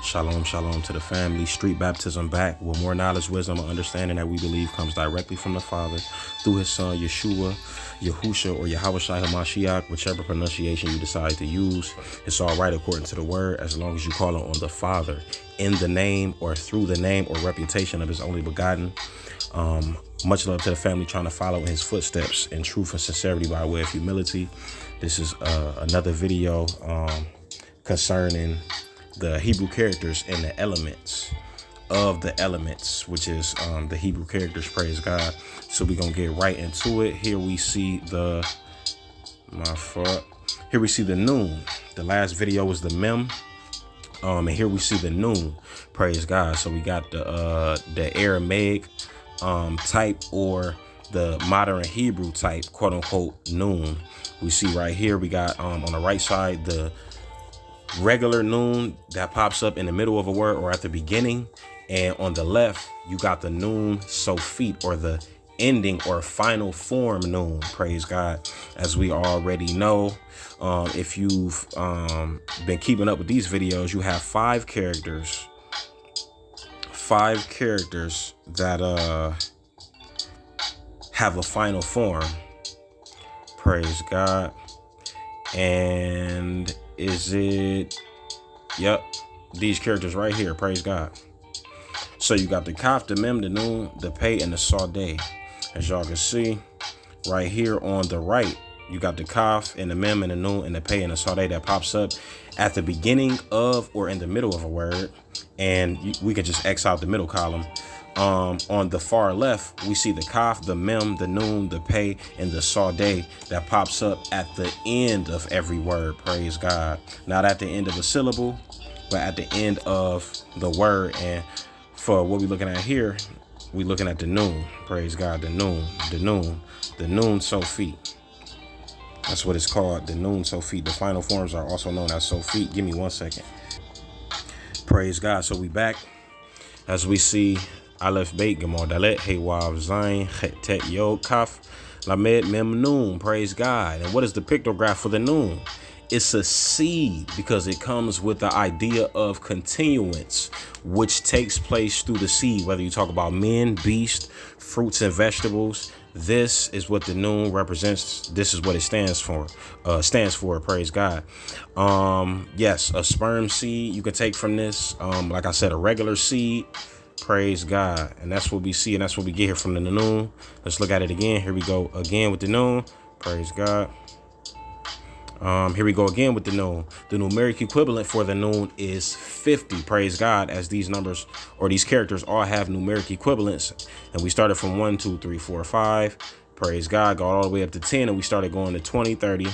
Shalom, shalom to the family. Street baptism back with more knowledge, wisdom, and understanding that we believe comes directly from the Father through his son, Yeshua, Yahusha, or Yahweh Shai HaMashiach, whichever pronunciation you decide to use. It's all right according to the word, as long as you call on the Father in the name or through the name or reputation of his only begotten. Much love to the family trying to follow in his footsteps in truth and sincerity by way of humility. This is another video concerning the Hebrew characters and the elements of the elements, which is the Hebrew characters, praise God. So we're gonna get right into it. Here we see the Here we see the noon. The last video was the mem. And here we see the noon, praise God. So we got the Aramaic type, or the modern Hebrew type, quote unquote, noon. We see right here, we got on the right side the regular noon that pops up in the middle of a word or at the beginning, and on the left you got the noon sophit, or the ending or final form noon, praise God. As we already know, if you've been keeping up with these videos, you have five characters that have a final form, praise God. And is it, yep, these characters right here, praise God. So you got the kaf, the mem, the noon, the pay, and the sade. As y'all can see right here on the right, you got the kaf and the mem and the noon and the pay and the sade that pops up at the beginning of or in the middle of a word, and we can just X out the middle column. On the far left, we see the kaf, the mem, the noon, the pay, and the sade that pops up at the end of every word, praise God. Not at the end of a syllable, but at the end of the word. And for what we're looking at here, we're looking at the noon, praise God, the noon sophit. That's what it's called, the noon sophit. The final forms are also known as sophit. Give me 1 second. Praise God. So we back. As we see Aleph Beit Gemar Dalet Hey Wav Zayin Chet Tet Yod Kaf Lamed Mem Noon, praise God. And what is the pictograph for the noon? It's a seed, because it comes with the idea of continuance, which takes place through the seed, whether you talk about men, beast, fruits, and vegetables. This is what the noon represents. This is what it stands for, praise God. Yes, a sperm seed you can take from this. Like I said, a regular seed, praise God. And that's what we see, and that's what we get here from the noon. Let's look at it again. Here we go again with the noon, praise God. Here we go again with the noon. The numeric equivalent for the noon is 50, praise God, as these numbers or these characters all have numeric equivalents. And we started from 1, 2, 3, 4, 5, praise God, got all the way up to 10, and we started going to 20, 30,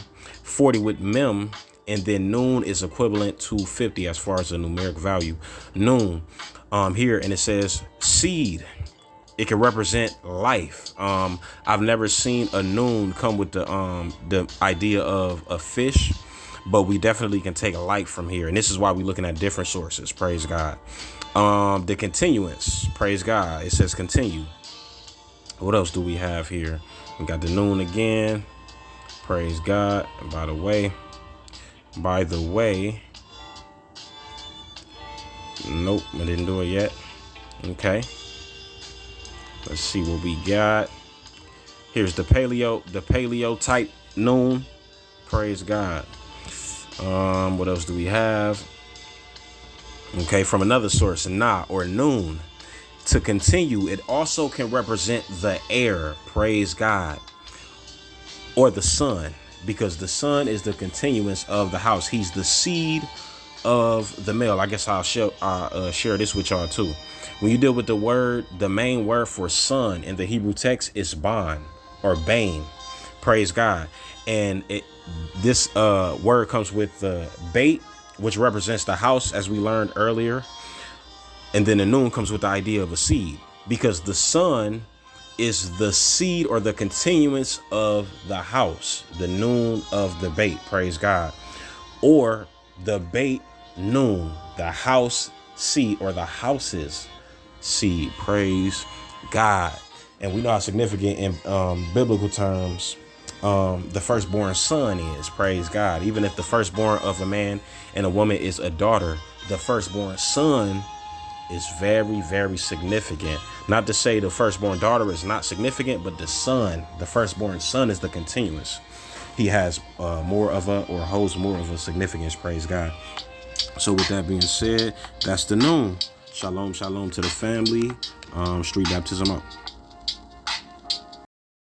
40 with mem, and then noon is equivalent to 50 as far as the numeric value. Noon here, and it says seed. It can represent life. I've never seen a noon come with the idea of a fish, but we definitely can take a light from here. And this is why we're looking at different sources, praise God. The continuance, praise God. It says continue. What else do we have here? We got the noon again, praise God. And by the way, nope, I didn't do it yet. Okay. Let's see what we got. Here's the paleo type noon, praise God. What else do we have? Okay, from another source, na or noon. To continue, it also can represent the air, praise God, or the sun, because the sun is the continuance of the house. He's the seed of the male. I guess I'll share this with y'all too. When you deal with the word, the main word for son in the Hebrew text is ban or bane, praise God. And this word comes with the bait, which represents the house, as we learned earlier. And then the noon comes with the idea of a seed, because the son is the seed or the continuance of the house, the noon of the bait, praise God. Or the bait noon, the house seed, or the houses seed, praise God. And we know how significant in biblical terms the firstborn son is, praise God. Even if the firstborn of a man and a woman is a daughter, the firstborn son is very, very significant. Not to say the firstborn daughter is not significant, but the son, the firstborn son, is the continuous. He has more of a, or holds more of a significance. Praise God. So with that being said, that's the noon. Shalom, shalom to the family. Street baptism out.